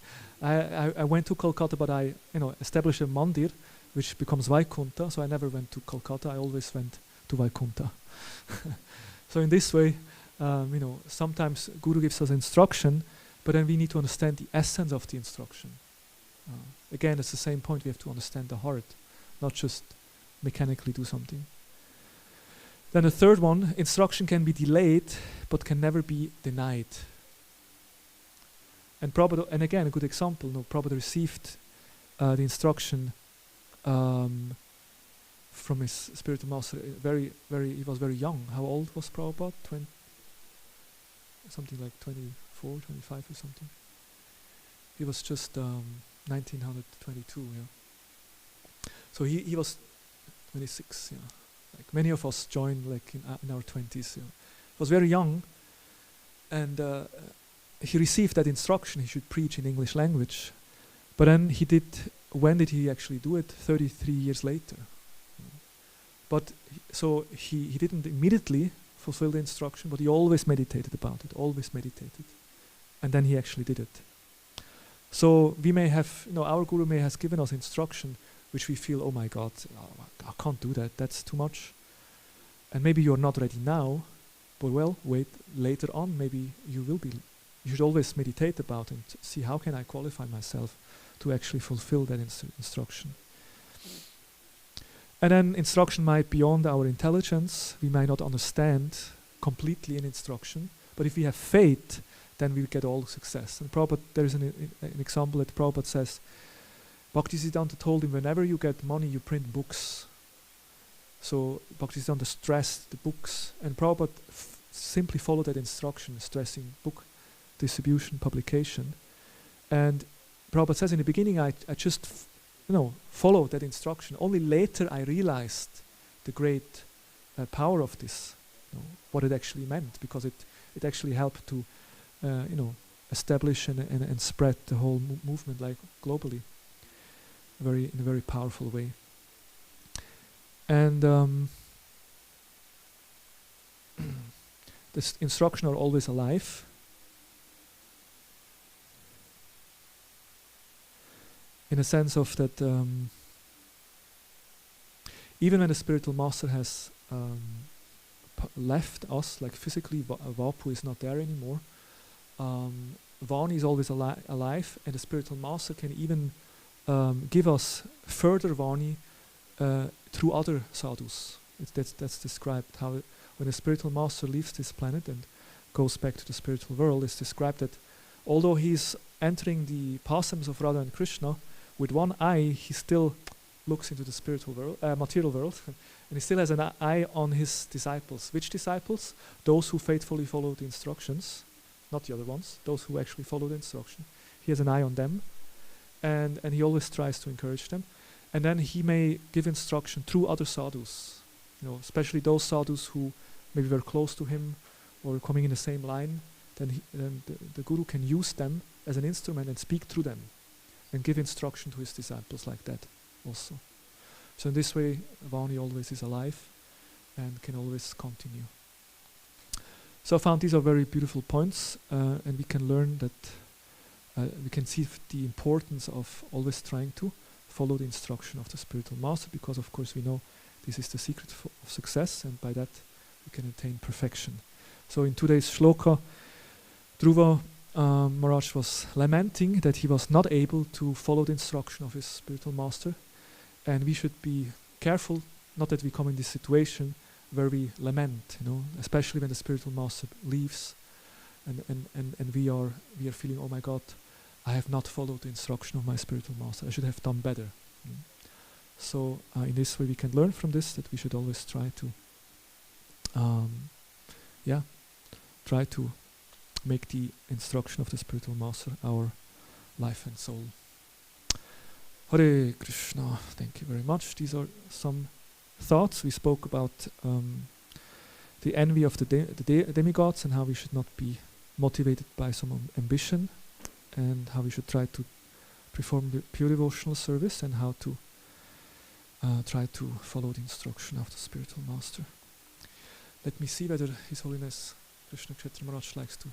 I went to Calcutta, but I established a mandir, which becomes Vaikunta. So I never went to Calcutta. I always went to Vaikunta. So in this way, sometimes Guru gives us instruction, but then we need to understand the essence of the instruction. Again, it's the same point. We have to understand the heart, not just mechanically do something. Then the third one, instruction can be delayed, but can never be denied. And Prabhupada, and again, a good example, Prabhupada received the instruction from his spiritual master. He was very young. How old was Prabhupada? Something like 24, 25 or something. He was just 1922, yeah. So he was 26, yeah. Like many of us joined like in our 20s. Yeah. He was very young, and he received that instruction he should preach in English language. But then when did he actually do it? 33 years later. But so he didn't immediately fulfill the instruction, but he always meditated about it, always meditated. And then he actually did it. So we may have, our Guru may have given us instruction which we feel, oh my God, I can't do that, that's too much. And maybe you're not ready now, but well, wait, later on, maybe you will be. You should always meditate about and see how can I qualify myself to actually fulfill that instruction. And then instruction might be beyond our intelligence. We might not understand completely an instruction, but if we have faith, then we get all success. And Prabhupada, there is an example that Prabhupada says, Bhaktisiddhanta told him, whenever you get money, you print books. So Bhaktisiddhanta stressed the books, and Prabhupada simply followed that instruction, stressing book distribution, publication. And Prabhupada says in the beginning, I just followed that instruction. Only later I realized the great power of this, what it actually meant, because it actually helped to establish and spread the whole movement like globally, in a very powerful way. And this instruction are always alive. In a sense of that, even when the spiritual master has left us, like physically, Vapu is not there anymore. Vani is always alive, and the spiritual master can even give us further Vani through other sadhus. That's described how when a spiritual master leaves this planet and goes back to the spiritual world, it's described that although he's entering the pastimes of Radha and Krishna, with one eye he still looks into the spiritual world, material world, and he still has an eye on his disciples. Which disciples? Those who faithfully follow the instructions, not the other ones, those who actually follow the instruction. He has an eye on them, and he always tries to encourage them. And then he may give instruction through other sadhus, especially those sadhus who maybe were close to him or coming in the same line. Then the Guru can use them as an instrument and speak through them and give instruction to his disciples like that also. So in this way, Vani always is alive and can always continue. So I found these are very beautiful points, and we can learn that we can see the importance of always trying to follow the instruction of the spiritual master, because of course we know this is the secret of success, and by that we can attain perfection. So in today's shloka, Dhruva Maharaj was lamenting that he was not able to follow the instruction of his spiritual master, and we should be careful not that we come in this situation where we lament, especially when the spiritual master leaves, and we are feeling, oh my God, I have not followed the instruction of my spiritual master. I should have done better. So in this way we can learn from this that we should always try to make the instruction of the spiritual master our life and soul. Hare Krishna, thank you very much. These are some thoughts. We spoke about the envy of the demigods and how we should not be motivated by some ambition, and how we should try to perform the pure devotional service, and how to try to follow the instruction of the spiritual master. Let me see whether His Holiness Krishna Kshetra Maharaj likes to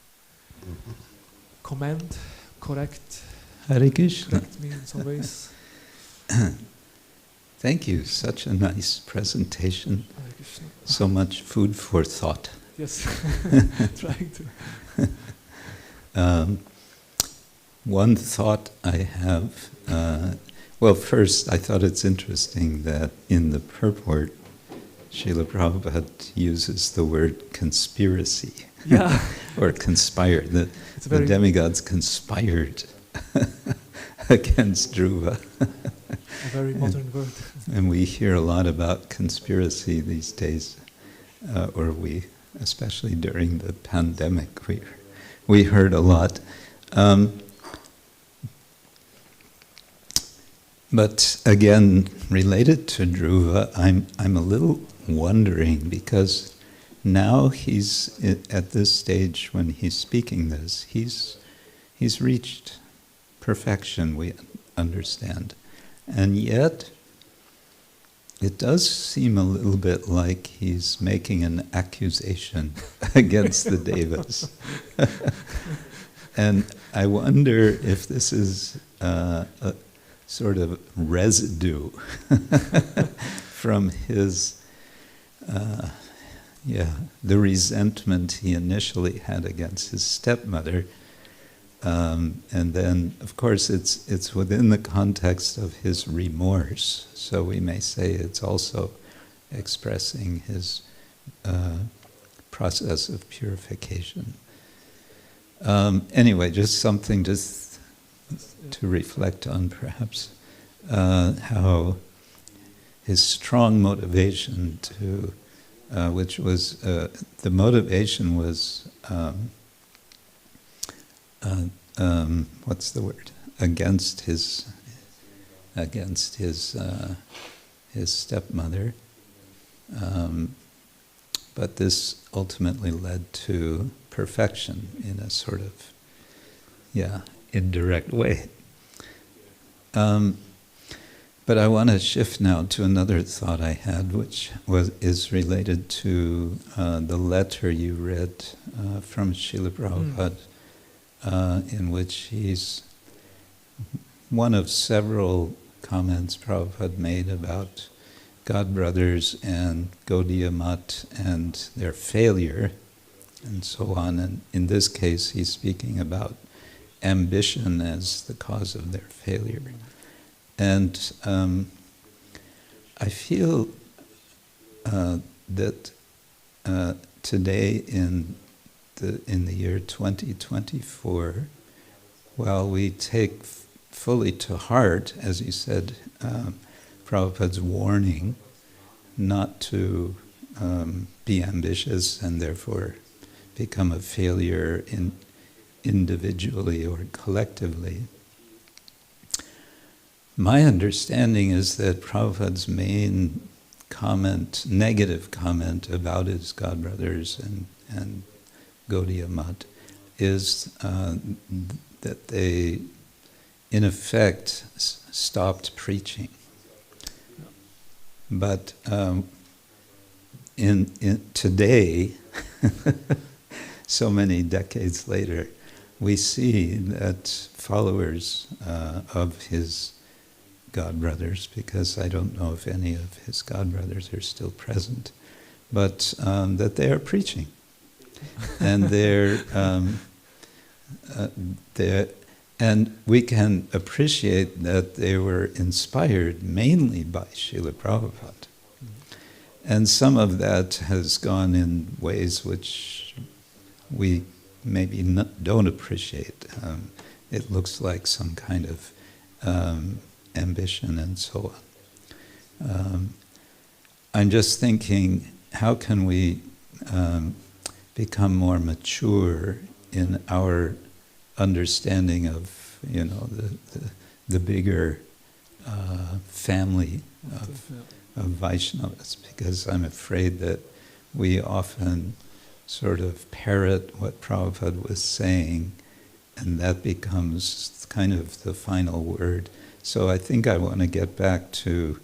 comment, correct Hare Krishna. correct me in some ways. Thank you. Such a nice presentation. Hare Krishna. So much food for thought. Yes, trying to. One thought I have, well, first, I thought it's interesting that in the purport, Srila Prabhupada uses the word conspiracy, Yeah. or conspired. The demigods conspired against Dhruva. A very modern word. And we hear a lot about conspiracy these days, especially during the pandemic, we heard a lot. But again, related to Dhruva, I'm a little wondering, because now he's at this stage when he's speaking this, he's reached perfection, we understand. And yet, it does seem a little bit like he's making an accusation against the devas. And I wonder if this is a sort of residue from his, the resentment he initially had against his stepmother. And then, of course, it's within the context of his remorse. So we may say it's also expressing his process of purification. Anyway, just something to reflect on, perhaps, how his strong motivation to, which was, the motivation was, what's the word? Against his stepmother, but this ultimately led to perfection in a sort of, indirect way. But I want to shift now to another thought I had, which is related to the letter you read from Srila Prabhupada, in which he's one of several comments Prabhupada made about godbrothers and Gaudiya Mat and their failure, and so on. And in this case, he's speaking about ambition as the cause of their failure. And I feel that today in the year 2024, while we take fully to heart, as you said, Prabhupada's warning not to be ambitious and therefore become a failure individually or collectively, my understanding is that Prabhupada's main comment, negative comment about his godbrothers and Gaudiya Mat is that they, in effect, stopped preaching. But in today, so many decades later, we see that followers of his godbrothers, because I don't know if any of his godbrothers are still present, but that they are preaching. And and we can appreciate that they were inspired mainly by Srila Prabhupada. And some of that has gone in ways which we maybe don't appreciate. It looks like some kind of ambition and so on. I'm just thinking, how can we become more mature in our understanding of, the bigger family of Vaishnavas? Because I'm afraid that we often sort of parrot what Prabhupada was saying, and that becomes kind of the final word. So I think I want to get back to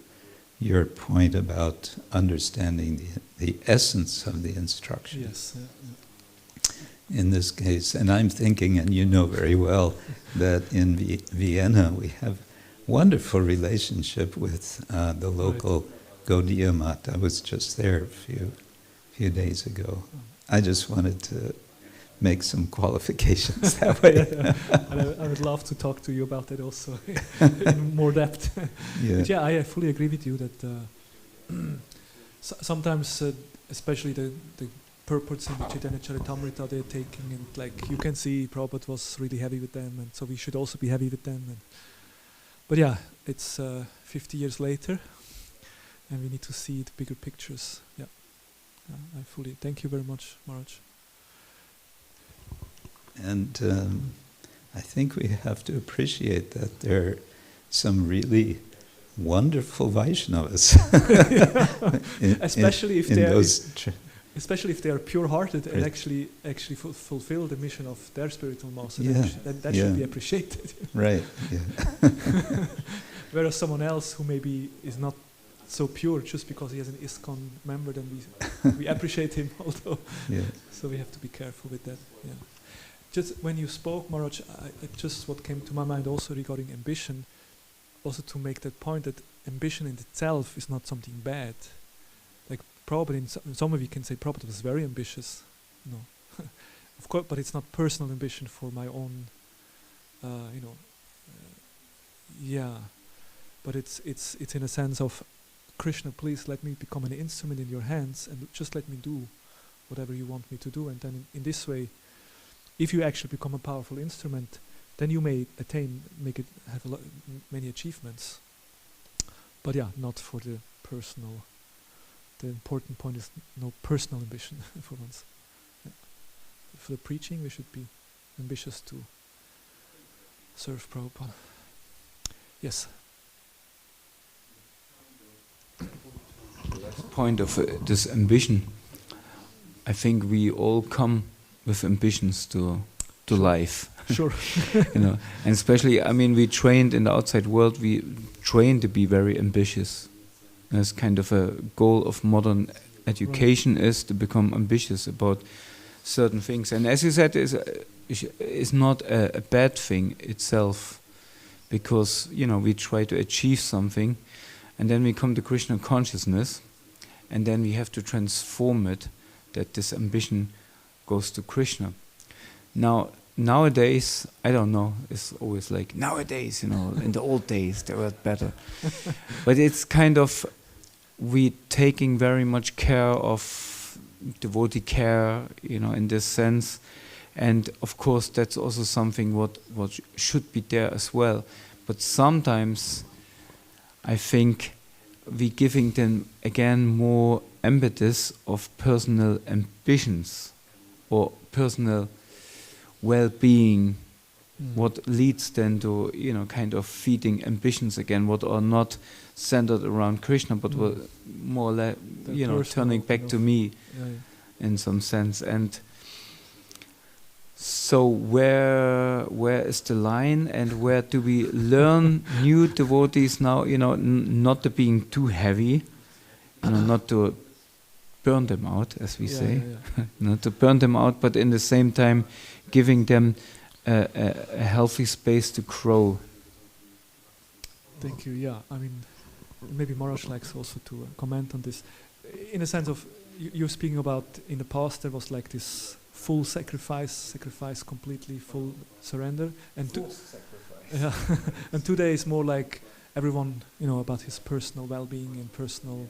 your point about understanding the essence of the instruction. Yes. In this case, and I'm thinking, and you know very well, that in Vienna we have wonderful relationship with the local Gaudiya Mat. I was just there a few days ago. I just wanted to make some qualifications that way. And I would love to talk to you about that also in more depth. But yeah, I fully agree with you that sometimes, especially the purports in the Chaitanya Charitamrita, they're taking, and like you can see, Prabhupada was really heavy with them, and so we should also be heavy with them. But yeah, it's 50 years later, and we need to see the bigger pictures. Yeah, I fully thank you very much, Maharaj. And I think we have to appreciate that there are some really wonderful Vaishnavas. Especially if they are pure-hearted and actually fulfill the mission of their spiritual master. That should be appreciated. Right. Yeah. Whereas someone else who maybe is not so pure just because he has an ISKCON member, then we appreciate him although. Yeah. So we have to be careful with that. Yeah. Just when you spoke, Maharaj, just what came to my mind also regarding ambition, also to make that point that ambition in itself is not something bad. Like probably in some of you can say Prabhupada was very ambitious, of course, but it's not personal ambition for my own, but it's in a sense of, Krishna, please let me become an instrument in your hands and just let me do whatever you want me to do, and then in this way, if you actually become a powerful instrument, then you may have many achievements. But yeah, not for the personal. The important point is no personal ambition for once. Yeah. For the preaching, we should be ambitious to serve Prabhupada. Yes. Point of this ambition, I think we all come with ambitions to life. Sure. And especially, we trained in the outside world, we train to be very ambitious. As kind of a goal of modern education is to become ambitious about certain things. And as you said, is not a bad thing itself, because we try to achieve something, and then we come to Krishna consciousness, and then we have to transform it, that this ambition goes to Krishna. Now, nowadays, I don't know, it's always like, nowadays, in the old days, they were better. But it's kind of, we taking very much care of devotee care, in this sense. And of course, that's also something what should be there as well. But sometimes, I think, we giving them, again, more impetus of personal ambitions, or personal well-being, what leads then to, kind of feeding ambitions again, what are not centered around Krishna, but were more or less, turning back to me in some sense. And so where is the line, and where do we learn new devotees now, not to being too heavy, not to burn them out, as we say. Yeah. Not to burn them out, but in the same time giving them a healthy space to grow. Thank you. Yeah, I mean, maybe Maharaj likes also to comment on this. In a sense of, you're speaking about in the past there was like this full sacrifice completely, full surrender, and yeah, and today is more like everyone, about his personal well-being and personal,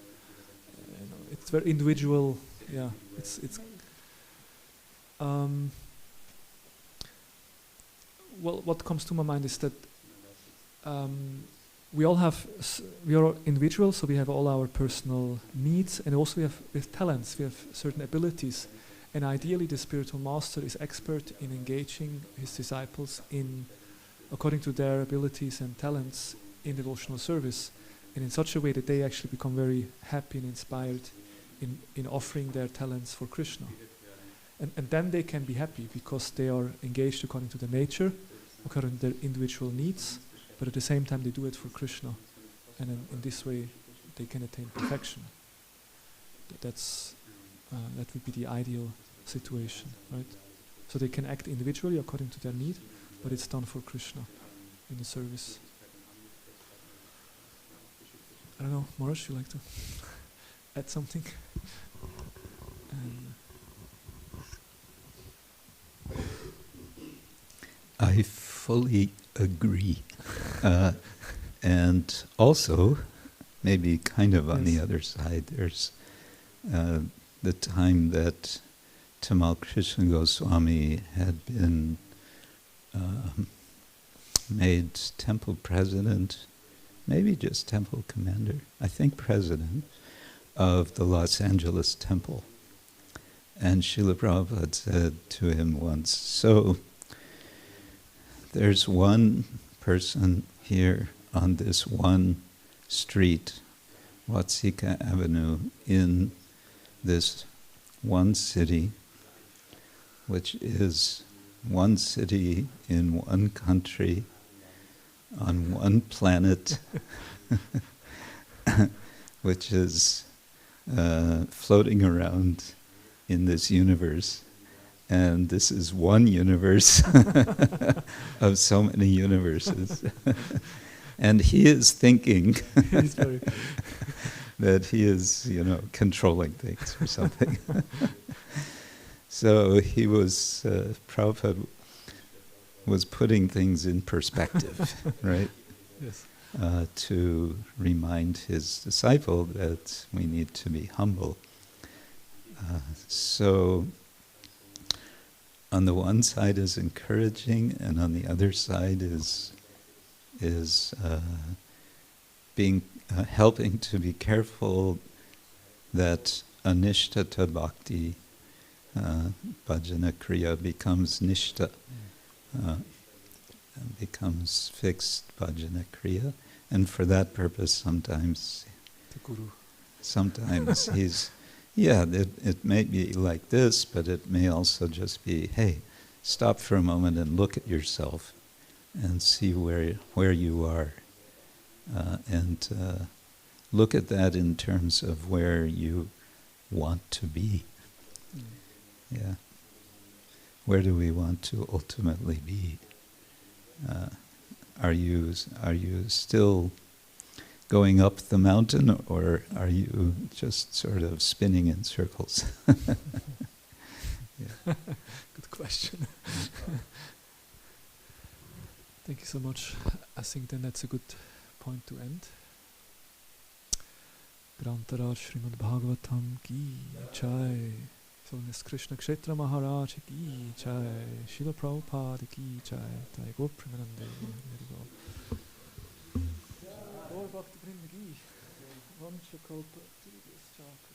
it's very individual. Yeah, it's. Well, what comes to my mind is that we are individuals, so we have all our personal needs, and also we have talents, we have certain abilities, and ideally the spiritual master is expert in engaging his disciples according to their abilities and talents in devotional service, and in such a way that they actually become very happy and inspired in offering their talents for Krishna. And then they can be happy because they are engaged according to their nature, according to their individual needs, but at the same time they do it for Krishna. And in this way they can attain perfection. That would be the ideal situation, right? So they can act individually according to their need, but it's done for Krishna in the service. I don't know, Maharaj, you like to add something? I fully agree. And also, maybe kind of on the other side, there's the time that Tamal Krishna Goswami had been made temple president, maybe just temple commander, I think president of the Los Angeles temple. And Srila Prabhupada said to him once, so there's one person here on this one street, Watsika Avenue, in this one city, which is one city in one country, on one planet, which is floating around in this universe. And this is one universe of so many universes. And he is thinking that he is, controlling things or something. So he was, Prabhupada was putting things in perspective, right? Yes. To remind his disciple that we need to be humble. So on the one side is encouraging, and on the other side is being helping to be careful that anishtata bhakti, bhajana kriya, becomes nishta, becomes fixed bhajana kriya, and for that purpose sometimes he's it may be like this, but it may also just be, hey, stop for a moment and look at yourself and see where you are, and look at that in terms of where you want to be. Yeah. Where do we want to ultimately be? Are you still going up the mountain, or are you just sort of spinning in circles? Yeah. Good question. Thank you so much. I think then that's a good point to end. Grantara Śrīmad-Bhāgavatam ki jai. Holiness Krishna Kshetra Maharaj ki jai. Srila Prabhupada ki jai. Jai Go Premanande. Bhakti Vrinda ki. Vancha Kalpa Tirvis Chakra.